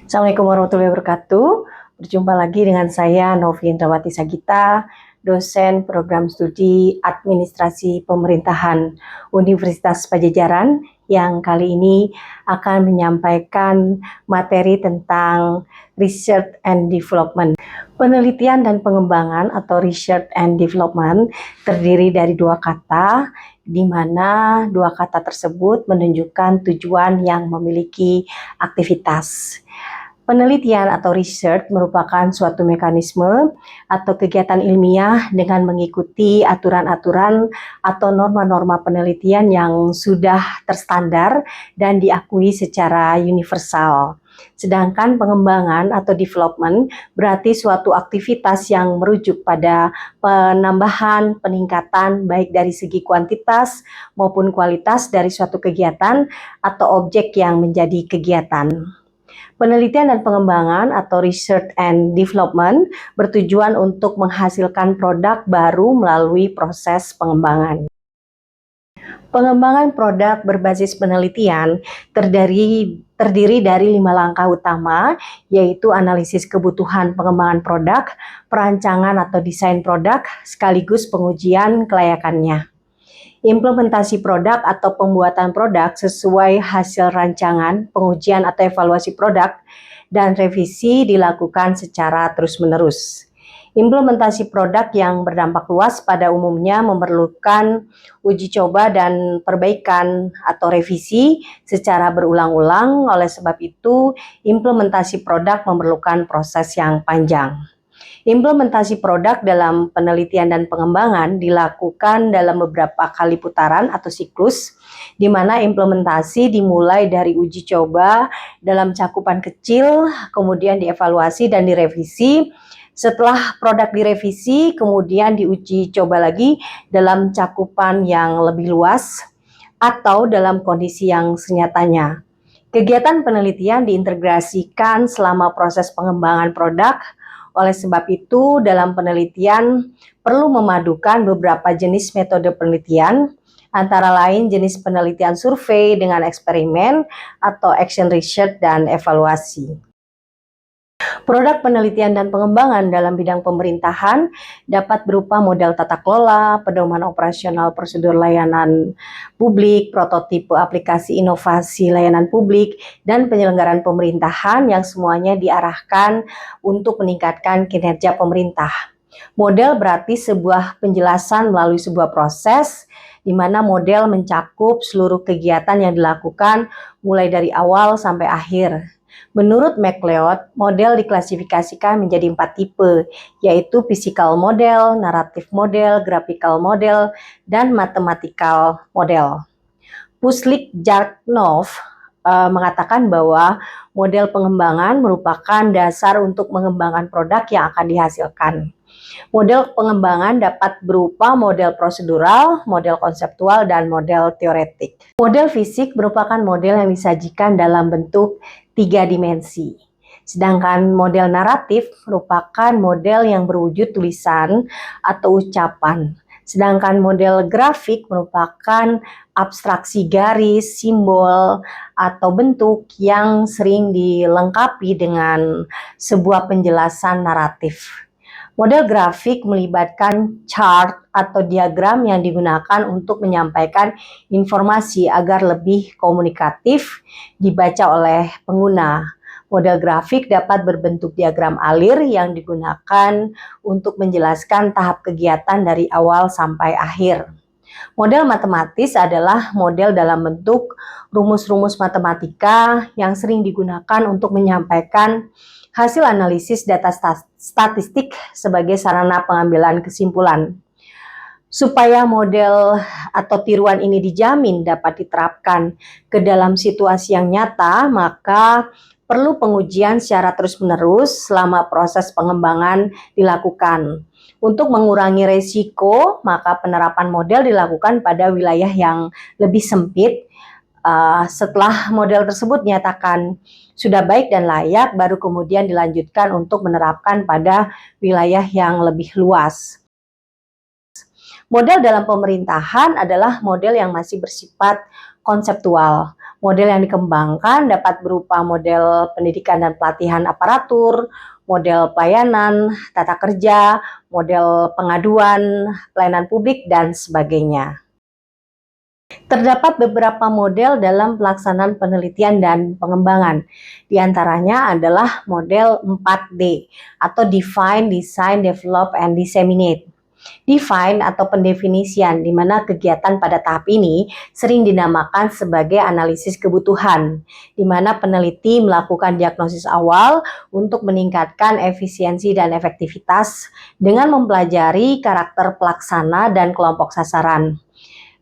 Assalamualaikum warahmatullahi wabarakatuh. Berjumpa lagi dengan saya Novi Indrawati Sagita, dosen program studi Administrasi Pemerintahan Universitas Padjadjaran yang kali ini akan menyampaikan materi tentang Research and Development. Penelitian dan pengembangan atau Research and Development terdiri dari dua kata, di mana dua kata tersebut menunjukkan tujuan yang memiliki aktivitas. Penelitian atau research merupakan suatu mekanisme atau kegiatan ilmiah dengan mengikuti aturan-aturan atau norma-norma penelitian yang sudah terstandar dan diakui secara universal. Sedangkan pengembangan atau development berarti suatu aktivitas yang merujuk pada penambahan, peningkatan baik dari segi kuantitas maupun kualitas dari suatu kegiatan atau objek yang menjadi kegiatan. Penelitian dan pengembangan atau research and development bertujuan untuk menghasilkan produk baru melalui proses pengembangan. Pengembangan produk berbasis penelitian terdiri dari 5 langkah utama, yaitu analisis kebutuhan pengembangan produk, perancangan atau desain produk, sekaligus pengujian kelayakannya. Implementasi produk atau pembuatan produk sesuai hasil rancangan, pengujian atau evaluasi produk, dan revisi dilakukan secara terus-menerus. Implementasi produk yang berdampak luas pada umumnya memerlukan uji coba dan perbaikan atau revisi secara berulang-ulang. Oleh sebab itu, implementasi produk memerlukan proses yang panjang. Implementasi produk dalam penelitian dan pengembangan dilakukan dalam beberapa kali putaran atau siklus, di mana implementasi dimulai dari uji coba dalam cakupan kecil, kemudian dievaluasi dan direvisi. Setelah produk direvisi, kemudian diuji coba lagi dalam cakupan yang lebih luas atau dalam kondisi yang senyatanya. Kegiatan penelitian diintegrasikan selama proses pengembangan produk. Oleh sebab itu, dalam penelitian perlu memadukan beberapa jenis metode penelitian, antara lain jenis penelitian survei dengan eksperimen atau action research dan evaluasi. Produk penelitian dan pengembangan dalam bidang pemerintahan dapat berupa model tata kelola, pedoman operasional prosedur layanan publik, prototipe aplikasi inovasi layanan publik, dan penyelenggaraan pemerintahan yang semuanya diarahkan untuk meningkatkan kinerja pemerintah. Model berarti sebuah penjelasan melalui sebuah proses, di mana model mencakup seluruh kegiatan yang dilakukan mulai dari awal sampai akhir. Menurut MacLeod, model diklasifikasikan menjadi 4 tipe, yaitu physical model, narrative model, graphical model, dan mathematical model. Puszlik-Jarnov mengatakan bahwa model pengembangan merupakan dasar untuk mengembangkan produk yang akan dihasilkan. Model pengembangan dapat berupa model prosedural, model konseptual, dan model teoretik. Model fisik merupakan model yang disajikan dalam bentuk 3 dimensi. Sedangkan model naratif merupakan model yang berwujud tulisan atau ucapan. Sedangkan model grafik merupakan abstraksi garis, simbol, atau bentuk yang sering dilengkapi dengan sebuah penjelasan naratif. Model grafik melibatkan chart atau diagram yang digunakan untuk menyampaikan informasi agar lebih komunikatif dibaca oleh pengguna. Model grafik dapat berbentuk diagram alir yang digunakan untuk menjelaskan tahap kegiatan dari awal sampai akhir. Model matematis adalah model dalam bentuk rumus-rumus matematika yang sering digunakan untuk menyampaikan hasil analisis data statistik sebagai sarana pengambilan kesimpulan. Supaya model atau tiruan ini dijamin dapat diterapkan ke dalam situasi yang nyata, maka perlu pengujian secara terus-menerus selama proses pengembangan dilakukan. Untuk mengurangi resiko, maka penerapan model dilakukan pada wilayah yang lebih sempit. Setelah model tersebut dinyatakan sudah baik dan layak, baru kemudian dilanjutkan untuk menerapkan pada wilayah yang lebih luas. Model dalam pemerintahan adalah model yang masih bersifat konseptual. Model yang dikembangkan dapat berupa model pendidikan dan pelatihan aparatur, model pelayanan, tata kerja, model pengaduan, pelayanan publik, dan sebagainya. Terdapat beberapa model dalam pelaksanaan penelitian dan pengembangan. Di antaranya adalah model 4D atau Define, Design, Develop, and Disseminate. Define atau pendefinisian, di mana kegiatan pada tahap ini sering dinamakan sebagai analisis kebutuhan, di mana peneliti melakukan diagnosis awal untuk meningkatkan efisiensi dan efektivitas dengan mempelajari karakter pelaksana dan kelompok sasaran.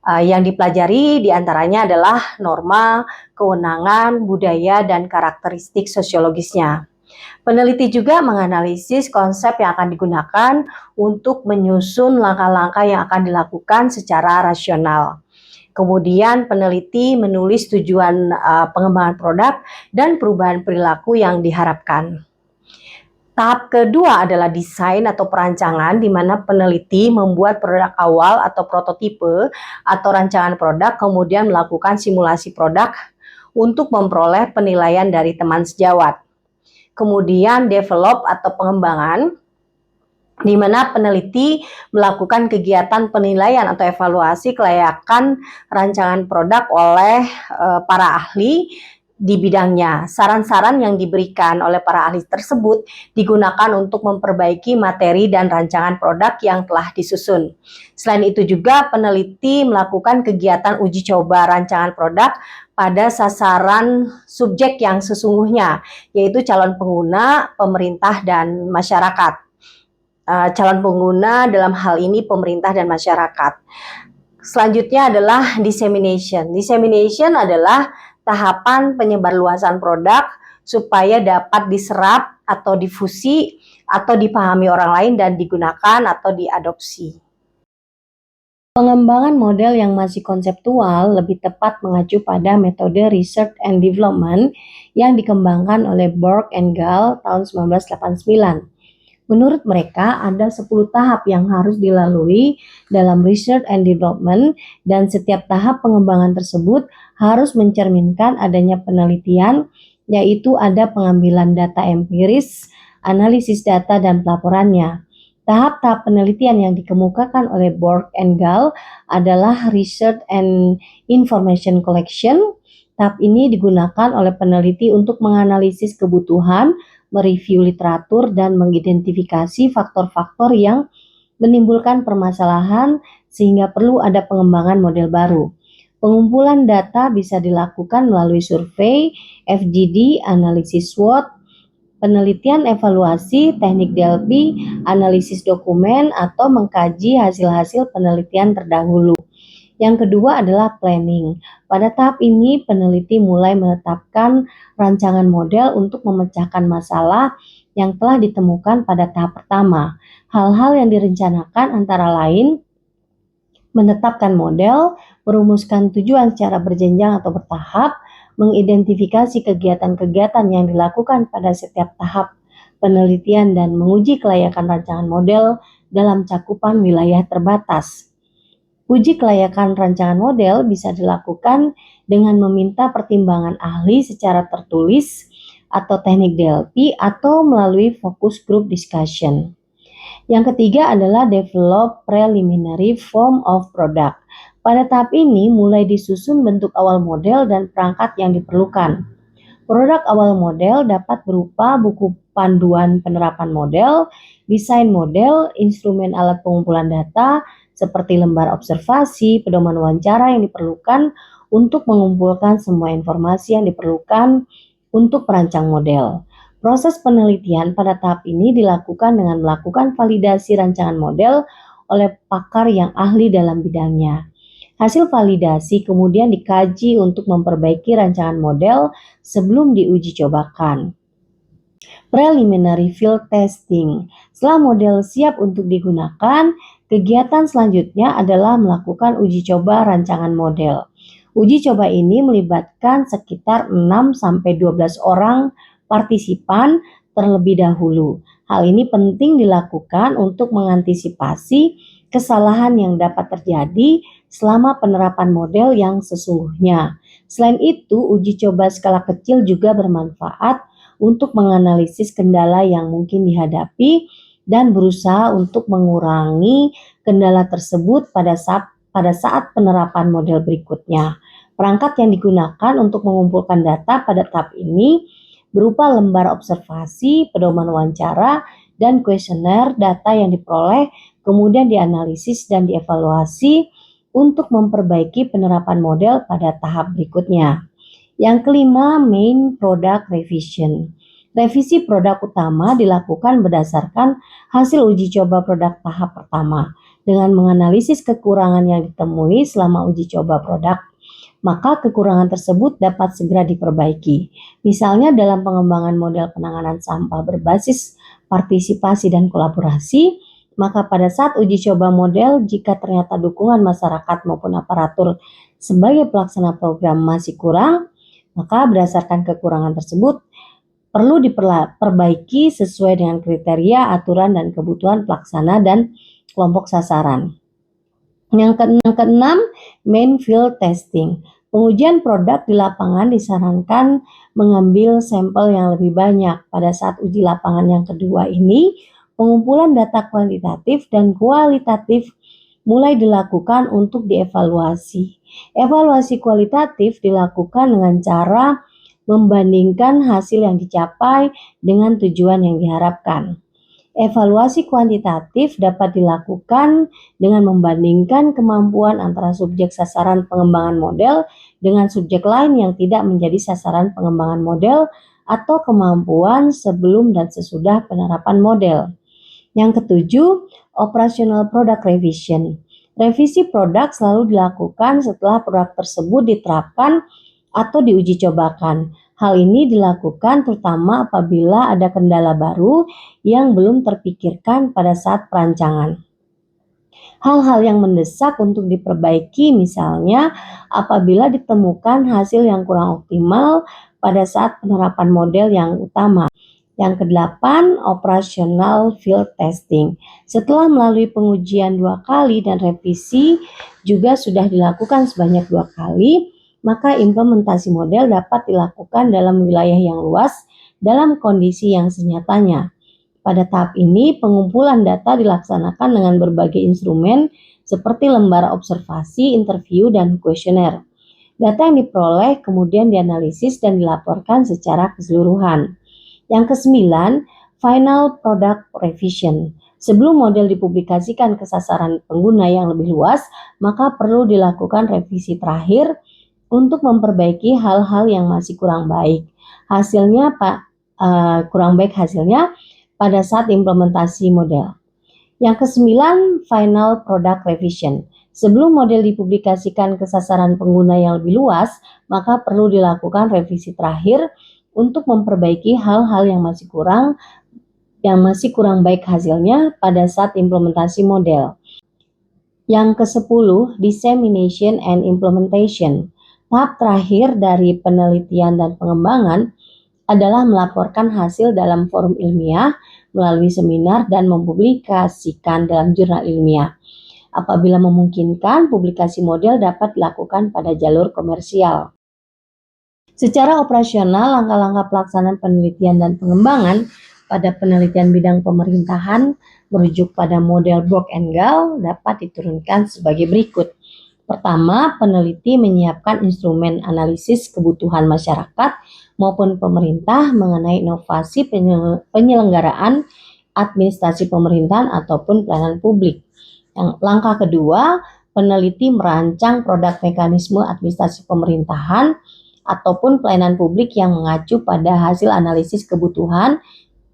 Yang dipelajari diantaranya adalah norma, kewenangan, budaya, dan karakteristik sosiologisnya. Peneliti juga menganalisis konsep yang akan digunakan untuk menyusun langkah-langkah yang akan dilakukan secara rasional. Kemudian peneliti menulis tujuan pengembangan produk dan perubahan perilaku yang diharapkan. Tahap kedua adalah desain atau perancangan, di mana peneliti membuat produk awal atau prototipe atau rancangan produk, kemudian melakukan simulasi produk untuk memperoleh penilaian dari teman sejawat. Kemudian develop atau pengembangan, di mana peneliti melakukan kegiatan penilaian atau evaluasi kelayakan rancangan produk oleh para ahli di bidangnya. Saran-saran yang diberikan oleh para ahli tersebut digunakan untuk memperbaiki materi dan rancangan produk yang telah disusun. Selain itu juga peneliti melakukan kegiatan uji coba rancangan produk pada sasaran subjek yang sesungguhnya, yaitu calon pengguna, pemerintah, dan masyarakat. Calon pengguna dalam hal ini pemerintah dan masyarakat. Selanjutnya adalah dissemination. Dissemination adalah tahapan penyebarluasan produk supaya dapat diserap atau difusi atau dipahami orang lain dan digunakan atau diadopsi. Pengembangan model yang masih konseptual lebih tepat mengacu pada metode research and development yang dikembangkan oleh Borg and Gall tahun 1989. Menurut mereka, ada 10 tahap yang harus dilalui dalam research and development, dan setiap tahap pengembangan tersebut harus mencerminkan adanya penelitian, yaitu ada pengambilan data empiris, analisis data, dan pelaporannya. Tahap-tahap penelitian yang dikemukakan oleh Borg and Gall adalah research and information collection. Tahap ini digunakan oleh peneliti untuk menganalisis kebutuhan, mereview literatur, dan mengidentifikasi faktor-faktor yang menimbulkan permasalahan sehingga perlu ada pengembangan model baru. Pengumpulan data bisa dilakukan melalui survei, FGD, analisis SWOT, penelitian evaluasi, teknik DLP, analisis dokumen, atau mengkaji hasil-hasil penelitian terdahulu. Yang kedua adalah planning. Pada tahap ini, peneliti mulai menetapkan rancangan model untuk memecahkan masalah yang telah ditemukan pada tahap pertama. Hal-hal yang direncanakan antara lain menetapkan model, merumuskan tujuan secara berjenjang atau bertahap, mengidentifikasi kegiatan-kegiatan yang dilakukan pada setiap tahap penelitian, dan menguji kelayakan rancangan model dalam cakupan wilayah terbatas. Uji kelayakan rancangan model bisa dilakukan dengan meminta pertimbangan ahli secara tertulis atau teknik DLP atau melalui focus group discussion. Yang ketiga adalah develop preliminary form of product. Pada tahap ini mulai disusun bentuk awal model dan perangkat yang diperlukan. Produk awal model dapat berupa buku panduan penerapan model, desain model, instrumen alat pengumpulan data, seperti lembar observasi, pedoman wawancara yang diperlukan untuk mengumpulkan semua informasi yang diperlukan untuk perancang model. Proses penelitian pada tahap ini dilakukan dengan melakukan validasi rancangan model oleh pakar yang ahli dalam bidangnya. Hasil validasi kemudian dikaji untuk memperbaiki rancangan model sebelum diuji cobakan. Preliminary field testing. Setelah model siap untuk digunakan, kegiatan selanjutnya adalah melakukan uji coba rancangan model. Uji coba ini melibatkan sekitar 6-12 orang partisipan terlebih dahulu. Hal ini penting dilakukan untuk mengantisipasi kesalahan yang dapat terjadi selama penerapan model yang sesungguhnya. Selain itu, uji coba skala kecil juga bermanfaat untuk menganalisis kendala yang mungkin dihadapi dan berusaha untuk mengurangi kendala tersebut pada saat penerapan model berikutnya. Perangkat yang digunakan untuk mengumpulkan data pada tahap ini berupa lembar observasi, pedoman wawancara, dan kuesioner. Data yang diperoleh kemudian dianalisis dan dievaluasi untuk memperbaiki penerapan model pada tahap berikutnya. Yang kelima, main product revision. Revisi produk utama dilakukan berdasarkan hasil uji coba produk tahap pertama. Dengan menganalisis kekurangan yang ditemui selama uji coba produk, maka kekurangan tersebut dapat segera diperbaiki. Misalnya dalam pengembangan model penanganan sampah berbasis partisipasi dan kolaborasi, maka pada saat uji coba model, jika ternyata dukungan masyarakat maupun aparatur sebagai pelaksana program masih kurang, maka berdasarkan kekurangan tersebut perlu diperbaiki sesuai dengan kriteria, aturan, dan kebutuhan pelaksana dan kelompok sasaran. Yang keenam, main field testing. Pengujian produk di lapangan disarankan mengambil sampel yang lebih banyak. Pada saat uji lapangan yang kedua ini, pengumpulan data kuantitatif dan kualitatif mulai dilakukan untuk dievaluasi. Evaluasi kualitatif dilakukan dengan cara membandingkan hasil yang dicapai dengan tujuan yang diharapkan. Evaluasi kuantitatif dapat dilakukan dengan membandingkan kemampuan antara subjek sasaran pengembangan model dengan subjek lain yang tidak menjadi sasaran pengembangan model atau kemampuan sebelum dan sesudah penerapan model. Yang ketujuh, operational product revision. Revisi produk selalu dilakukan setelah produk tersebut diterapkan atau diuji cobakan. Hal ini dilakukan terutama apabila ada kendala baru yang belum terpikirkan pada saat perancangan. Hal-hal yang mendesak untuk diperbaiki misalnya apabila ditemukan hasil yang kurang optimal pada saat penerapan model yang utama. Yang kedelapan, operational field testing. Setelah melalui pengujian 2 kali dan revisi juga sudah dilakukan sebanyak 2 kali, maka implementasi model dapat dilakukan dalam wilayah yang luas dalam kondisi yang senyatanya. Pada tahap ini, pengumpulan data dilaksanakan dengan berbagai instrumen seperti lembar observasi, interview, dan kuesioner. Data yang diperoleh kemudian dianalisis dan dilaporkan secara keseluruhan. Yang kesembilan, final product revision. Sebelum model dipublikasikan ke sasaran pengguna yang lebih luas, maka perlu dilakukan revisi terakhir untuk memperbaiki hal-hal yang masih kurang baik. Kurang baik hasilnya pada saat implementasi model. Yang kesembilan, final product revision. Sebelum model dipublikasikan ke sasaran pengguna yang lebih luas, maka perlu dilakukan revisi terakhir untuk memperbaiki hal-hal yang masih kurang baik hasilnya pada saat implementasi model. Yang ke-10, dissemination and implementation. Tahap terakhir dari penelitian dan pengembangan adalah melaporkan hasil dalam forum ilmiah melalui seminar dan mempublikasikan dalam jurnal ilmiah. Apabila memungkinkan, publikasi model dapat dilakukan pada jalur komersial. Secara operasional, langkah-langkah pelaksanaan penelitian dan pengembangan pada penelitian bidang pemerintahan merujuk pada model Borg and Gall dapat diturunkan sebagai berikut. Pertama, peneliti menyiapkan instrumen analisis kebutuhan masyarakat maupun pemerintah mengenai inovasi penyelenggaraan administrasi pemerintahan ataupun pelayanan publik. Langkah kedua, peneliti merancang produk mekanisme administrasi pemerintahan ataupun pelayanan publik yang mengacu pada hasil analisis kebutuhan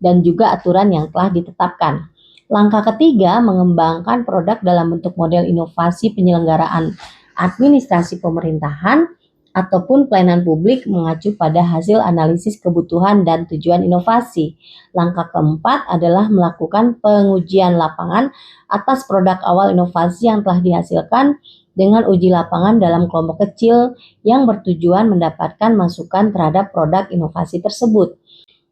dan juga aturan yang telah ditetapkan. Langkah ketiga, mengembangkan produk dalam bentuk model inovasi penyelenggaraan administrasi pemerintahan ataupun pelayanan publik mengacu pada hasil analisis kebutuhan dan tujuan inovasi. Langkah keempat adalah melakukan pengujian lapangan atas produk awal inovasi yang telah dihasilkan dengan uji lapangan dalam kelompok kecil yang bertujuan mendapatkan masukan terhadap produk inovasi tersebut.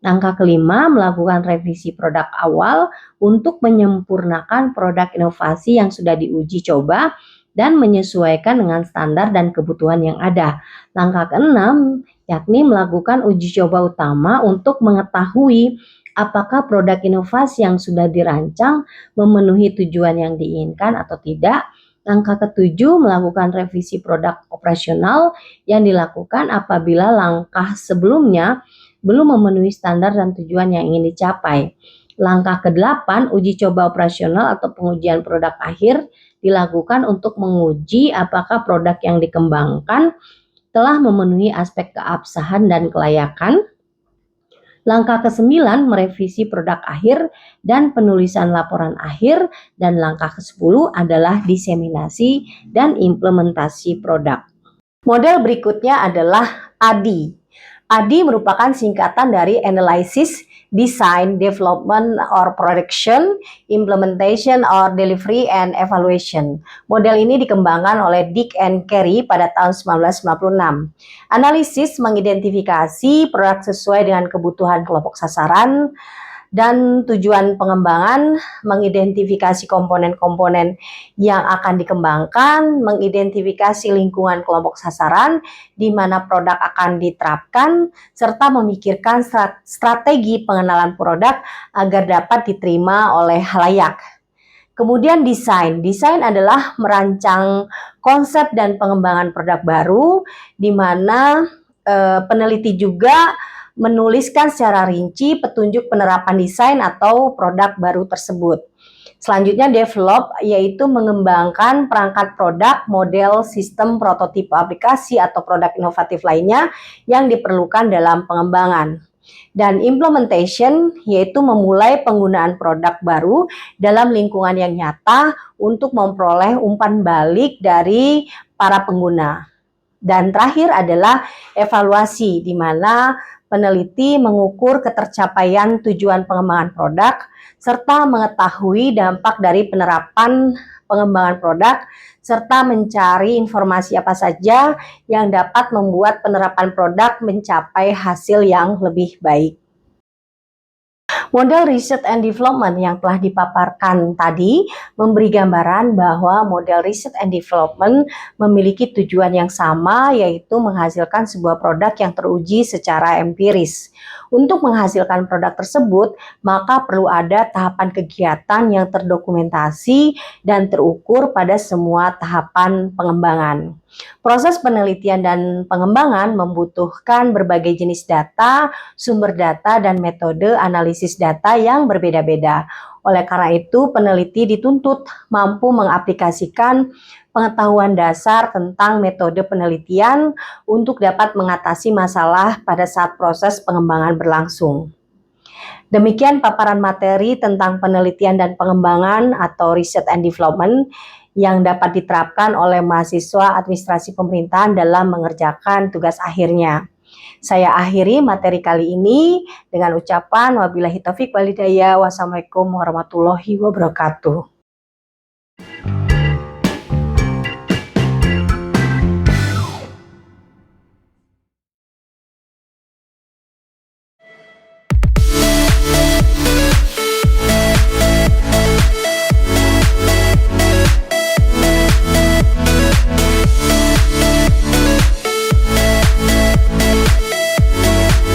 Langkah kelima, melakukan revisi produk awal untuk menyempurnakan produk inovasi yang sudah diuji coba dan menyesuaikan dengan standar dan kebutuhan yang ada. Langkah keenam, yakni melakukan uji coba utama untuk mengetahui apakah produk inovasi yang sudah dirancang memenuhi tujuan yang diinginkan atau tidak. Langkah ketujuh, melakukan revisi produk operasional yang dilakukan apabila langkah sebelumnya belum memenuhi standar dan tujuan yang ingin dicapai. Langkah ke-8, uji coba operasional atau pengujian produk akhir dilakukan untuk menguji apakah produk yang dikembangkan telah memenuhi aspek keabsahan dan kelayakan. Langkah ke-9, merevisi produk akhir dan penulisan laporan akhir. Dan langkah ke-10 adalah diseminasi dan implementasi produk. Model berikutnya adalah ADI. ADI merupakan singkatan dari Analysis, Design, Development, or Production, Implementation, or Delivery, and Evaluation. Model ini dikembangkan oleh Dick and Carey pada tahun 1996. Analisis mengidentifikasi produk sesuai dengan kebutuhan kelompok sasaran dan tujuan pengembangan, mengidentifikasi komponen-komponen yang akan dikembangkan, mengidentifikasi lingkungan kelompok sasaran di mana produk akan diterapkan, serta memikirkan strategi pengenalan produk agar dapat diterima oleh khalayak. Kemudian desain. Desain adalah merancang konsep dan pengembangan produk baru, di mana peneliti juga menuliskan secara rinci petunjuk penerapan desain atau produk baru tersebut. Selanjutnya develop, yaitu mengembangkan perangkat produk, model, sistem, prototipe aplikasi atau produk inovatif lainnya yang diperlukan dalam pengembangan. Dan implementation, yaitu memulai penggunaan produk baru dalam lingkungan yang nyata untuk memperoleh umpan balik dari para pengguna. Dan terakhir adalah evaluasi, di mana peneliti mengukur ketercapaian tujuan pengembangan produk serta mengetahui dampak dari penerapan pengembangan produk serta mencari informasi apa saja yang dapat membuat penerapan produk mencapai hasil yang lebih baik. Model Research and Development yang telah dipaparkan tadi memberi gambaran bahwa model Research and Development memiliki tujuan yang sama, yaitu menghasilkan sebuah produk yang teruji secara empiris. Untuk menghasilkan produk tersebut, maka perlu ada tahapan kegiatan yang terdokumentasi dan terukur pada semua tahapan pengembangan. Proses penelitian dan pengembangan membutuhkan berbagai jenis data, sumber data, dan metode analisis data yang berbeda-beda. Oleh karena itu, peneliti dituntut mampu mengaplikasikan pengetahuan dasar tentang metode penelitian untuk dapat mengatasi masalah pada saat proses pengembangan berlangsung. Demikian paparan materi tentang penelitian dan pengembangan atau Research and Development yang dapat diterapkan oleh mahasiswa administrasi pemerintahan dalam mengerjakan tugas akhirnya. Saya akhiri materi kali ini dengan ucapan wabillahi taufik wal hidayah. Wassalamualaikum warahmatullahi wabarakatuh.